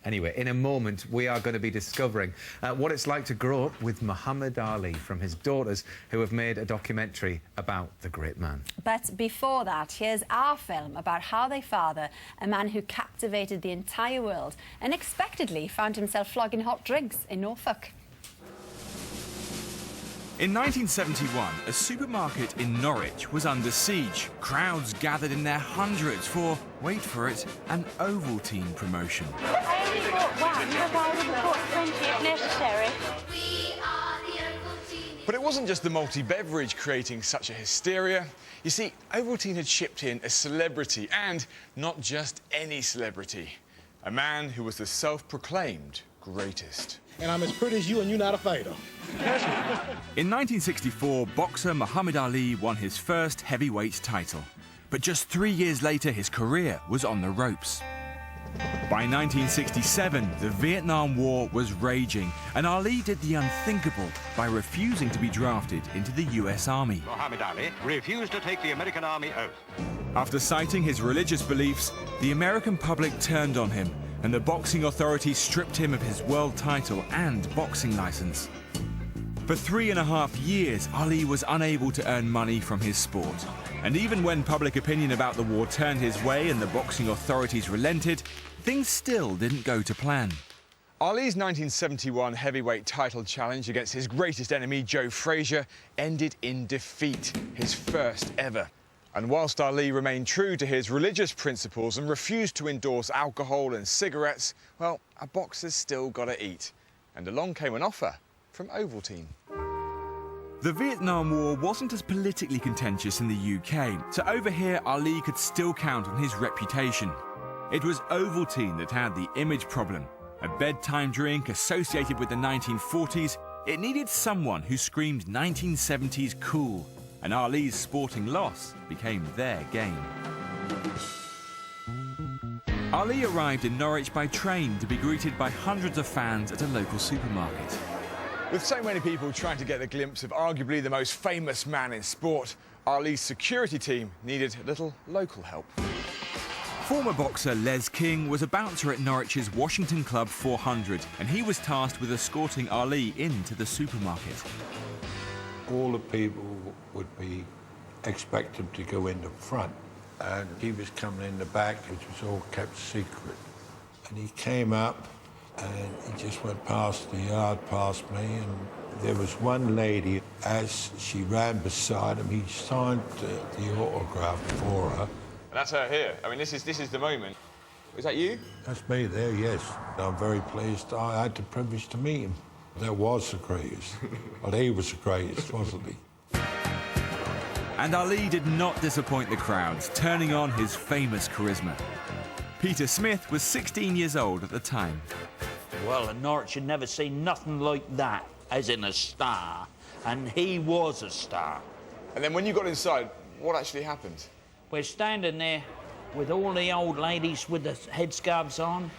Anyway, in a moment, we are going to be discovering what it's like to grow up with Muhammad Ali from his daughters, who have made a documentary about the great man. But before that, here's our film about how they father a man who captivated the entire world, unexpectedly found himself flogging hot drinks in Norfolk. In 1971, a supermarket in Norwich was under siege. Crowds gathered in their hundreds for, wait for it, an Ovaltine promotion. I only bought one, but I would have bought 20 if necessary. But it wasn't just the multi-beverage creating such a hysteria. You see, Ovaltine had shipped in a celebrity, and not just any celebrity. A man who was the self-proclaimed greatest. And I'm as pretty as you, and you're not a fighter. In 1964, boxer Muhammad Ali won his first heavyweight title. But just 3 years later, his career was on the ropes. By 1967, the Vietnam War was raging, and Ali did the unthinkable by refusing to be drafted into the US Army. Muhammad Ali refused to take the American Army oath. After citing his religious beliefs, the American public turned on him, and the boxing authorities stripped him of his world title and boxing license. For 3.5 years, Ali was unable to earn money from his sport. And even when public opinion about the war turned his way and the boxing authorities relented, things still didn't go to plan. Ali's 1971 heavyweight title challenge against his greatest enemy, Joe Frazier, ended in defeat, his first ever. And whilst Ali remained true to his religious principles and refused to endorse alcohol and cigarettes, well, a boxer's still got to eat. And along came an offer from Ovaltine. The Vietnam War wasn't as politically contentious in the UK, so over here Ali could still count on his reputation. It was Ovaltine that had the image problem. A bedtime drink associated with the 1940s, it needed someone who screamed 1970s cool, and Ali's sporting loss became their game. Ali arrived in Norwich by train to be greeted by hundreds of fans at a local supermarket. With so many people trying to get a glimpse of arguably the most famous man in sport, Ali's security team needed a little local help. Former boxer Les King was a bouncer at Norwich's Washington Club 400, and he was tasked with escorting Ali into the supermarket. All the people would be expected to go in the front, and he was coming in the back, which was all kept secret. And he came up, and he just went past the yard, past me, and there was one lady, as she ran beside him, he signed the autograph for her. And that's her here. I mean, this is the moment. Was that you? That's me there, yes. I'm very pleased I had the privilege to meet him. That was the greatest. Well, he was the greatest, wasn't he? And Ali did not disappoint the crowds, turning on his famous charisma. Peter Smith was 16 years old at the time. Well, in Norwich had never seen nothing like that, as in a star. And he was a star. And then when you got inside, what actually happened? We're standing there with all the old ladies with the headscarves on.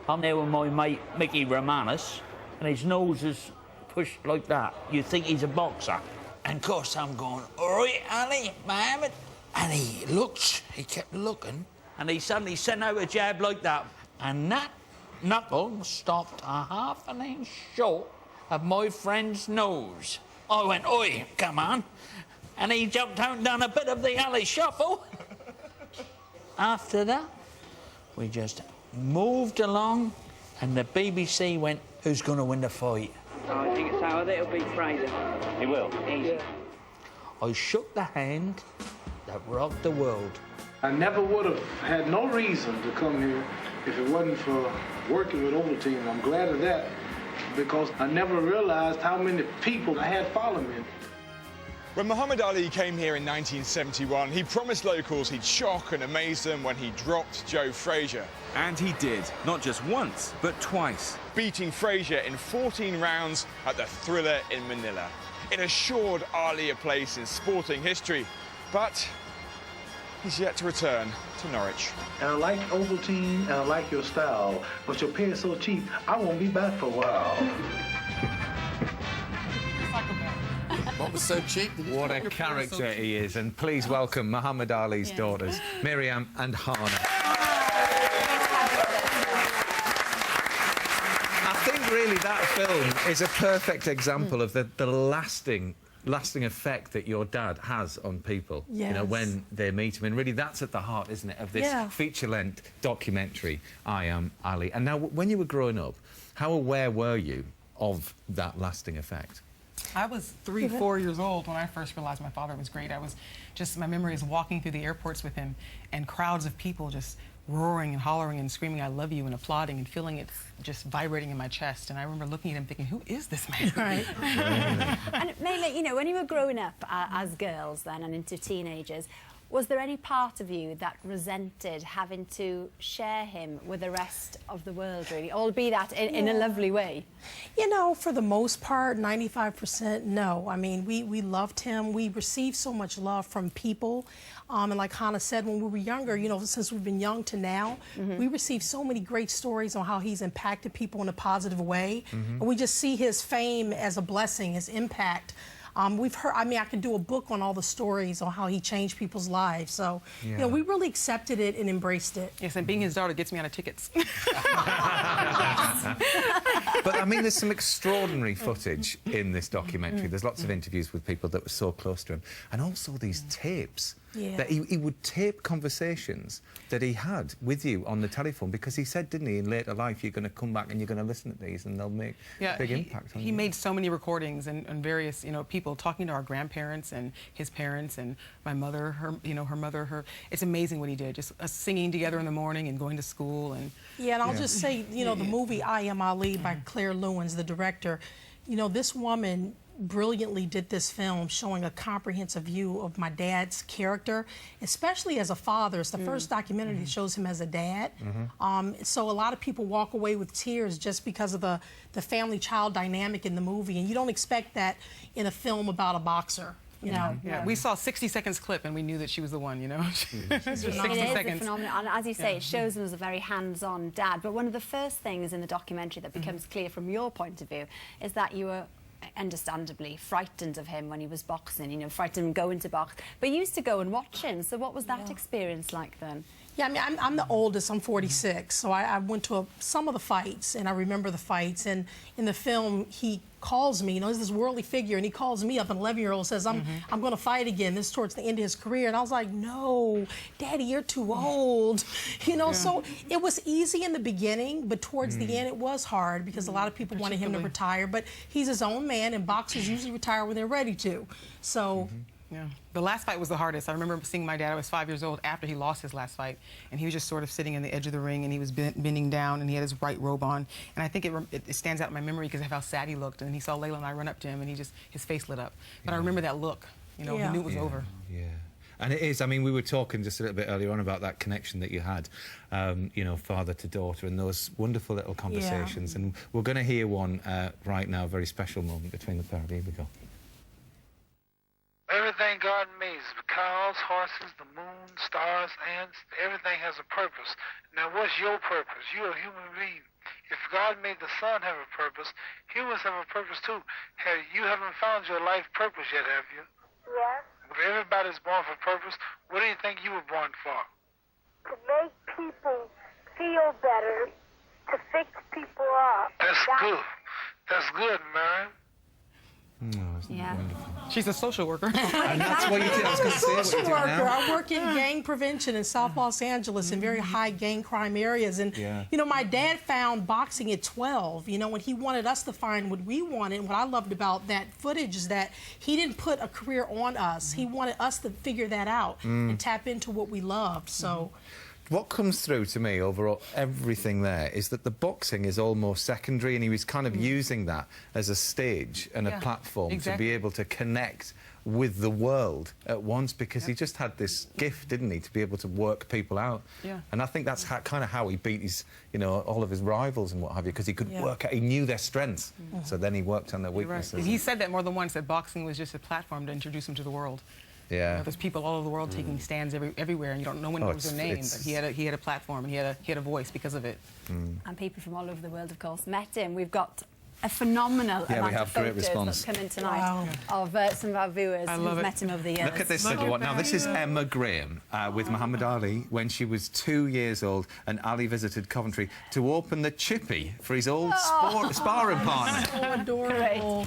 I'm there with my mate, Mickey Romanus, and his nose is pushed like that. You think he's a boxer. And of course I'm going, all right, Ali, Mohammed. And he kept looking, and he suddenly sent out a jab like that. And that knuckle stopped a half an inch short of my friend's nose. I went, oi, come on. And he jumped out and done a bit of the Ali shuffle. After that, we just moved along, and the BBC went, who's going to win the fight? I think it's Howard. It'll be Fraser. He will. Easy. Yeah. I shook the hand that rocked the world. I never would have had no reason to come here if it wasn't for working with Ovaltine. I'm glad of that, because I never realized how many people I had following me. When Muhammad Ali came here in 1971, he promised locals he'd shock and amaze them when he dropped Joe Frazier. And he did, not just once, but twice. Beating Frazier in 14 rounds at the Thriller in Manila. It assured Ali a place in sporting history, but he's yet to return to Norwich. And I like Ovaltine, and I like your style, but your pay is so cheap, I won't be back for a while. What was so cheap? What a character he is. And please welcome Muhammad Ali's daughters, Maryum and Hana. really that film is a perfect example of the lasting effect that your dad has on people, Yes. you know, when they meet him. And really that's at the heart, isn't it, of this feature-length documentary, I Am Ali. And now, when you were growing up, how aware were you of that lasting effect? I was 3, 4 years old when I first realized my father was great. My memory is walking through the airports with him and crowds of people just roaring and hollering and screaming, "I love you," and applauding and feeling it just vibrating in my chest. And I remember looking at him thinking, who is this man? Right. And Mayla, you know, when you were growing up as girls then and into teenagers, was there any part of you that resented having to share him with the rest of the world, really, albeit that in a lovely way? You know, for the most part, 95%, no. I mean, we loved him. We received so much love from people. And like Hana said, when we were younger, you know, since we've been young to now, we received so many great stories on how he's impacted people in a positive way. And we just see his fame as a blessing, his impact. We've heard, I mean, I could do a book on all the stories on how he changed people's lives. So, you know, we really accepted it and embraced it. Yes, and being his daughter gets me out of tickets. But, I mean, there's some extraordinary footage in this documentary. There's lots of interviews with people that were so close to him. And also these tapes. That he would tape conversations that he had with you on the telephone, because he said, didn't he, in later life, you're going to come back and you're going to listen to these and they'll make a big impact on you. He made so many recordings and various, you know, people talking to our grandparents and his parents and my mother, her, you know, her mother, her. It's amazing what he did, just us singing together in the morning and going to school. And yeah, and I'll just say, you know, the movie I Am Ali by Claire Lewins, the director, you know, this woman brilliantly did this film showing a comprehensive view of my dad's character, especially as a father. It's the first documentary that shows him as a dad. So a lot of people walk away with tears just because of the family-child dynamic in the movie, and you don't expect that in a film about a boxer. You know, we saw 60 seconds clip and we knew that she was the one, you know. It is a phenomenon. And as you say, it shows him as a very hands-on dad. But one of the first things in the documentary that becomes clear from your point of view is that you were understandably frightened of him when he was boxing, you know, frightened him going to box. But you used to go and watch him, so what was that experience like then? Yeah, I mean, I'm the oldest, I'm 46, so I went to some of the fights, and I remember the fights, and in the film, he calls me, you know, he's this worldly figure, and he calls me up, an 11-year-old, says, I'm going to fight again. This is towards the end of his career, and I was like, no, Daddy, you're too old. You know, so it was easy in the beginning, but towards the end, it was hard, because a lot of people wanted him to retire, but he's his own man, and boxers usually retire when they're ready to. So... Yeah, the last fight was the hardest. I remember seeing my dad. I was 5 years old after he lost his last fight, and he was just sort of sitting in the edge of the ring, and he was bending down, and he had his white robe on. And I think it stands out in my memory because of how sad he looked. And he saw Layla and I run up to him, and his face lit up. But I remember that look. You know, he knew it was over. Yeah. And it is. I mean, we were talking just a little bit earlier on about that connection that you had, you know, father to daughter, and those wonderful little conversations. And we're going to hear one right now, a very special moment between the pair of you. Here we go. Everything God made, cows, horses, the moon, stars, ants, everything has a purpose. Now, what's your purpose? You're a human being. If God made the sun have a purpose, humans have a purpose too. You haven't found your life purpose yet, have you? Yes. If everybody's born for purpose, what do you think you were born for? To make people feel better, to fix people up. That's good. That's good, Maryum. Wonderful. She's a social worker. And that's what you did. I was going to say what you do now. I work in gang prevention in South Los Angeles in very high gang crime areas. And, you know, my dad found boxing at 12, you know, and he wanted us to find what we wanted. And what I loved about that footage is that he didn't put a career on us. He wanted us to figure that out and tap into what we loved. So... What comes through to me overall, everything there, is that the boxing is almost secondary, and he was kind of using that as a stage and a platform to be able to connect with the world at once, because he just had this gift, didn't he, to be able to work people out. And I think that's kind of how he beat his, you know, all of his rivals and what have you, because he could work out, he knew their strengths, so then he worked on their weaknesses. Right. He said that more than once, that boxing was just a platform to introduce him to the world. You know, there's people all over the world taking stands everywhere, and you don't know when knows their name, but he had a platform, and he had a voice because of it. And people from all over the world, of course, met him. We've got a phenomenal Yeah, we amount have of great photos response. that's come in tonight of some of our viewers who've met him over the years. Look at this little one. Now, this is Emma Graham with Muhammad Ali when she was 2 years old, and Ali visited Coventry to open the chippy for his old sparring partner. So adorable.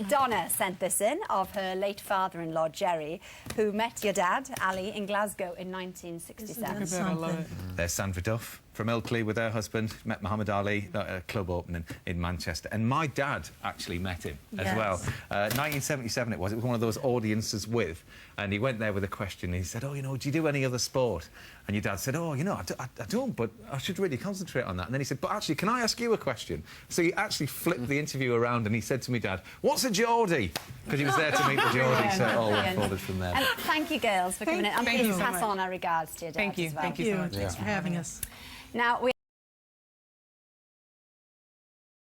Donna sent this in of her late father-in-law, Jerry, who met your dad, Ali, in Glasgow in 1967. I love it. There's Sandra Duff from Ilkley with her husband, met Muhammad Ali at a club opening in Manchester. And my dad actually met him as well. 1977 it was one of those audiences with. And he went there with a question. He said, oh, you know, do you do any other sport? And your dad said, oh, you know, I don't, but I should really concentrate on that. And then he said, but actually, can I ask you a question? So he actually flipped the interview around and he said to me, Dad, what's a Geordie? Because he was there to meet the Geordie, so it all went forward from there. And thank you, girls, for coming in. And please pass on our regards to your dad as well. Thank you so much. Thanks for having us. Now,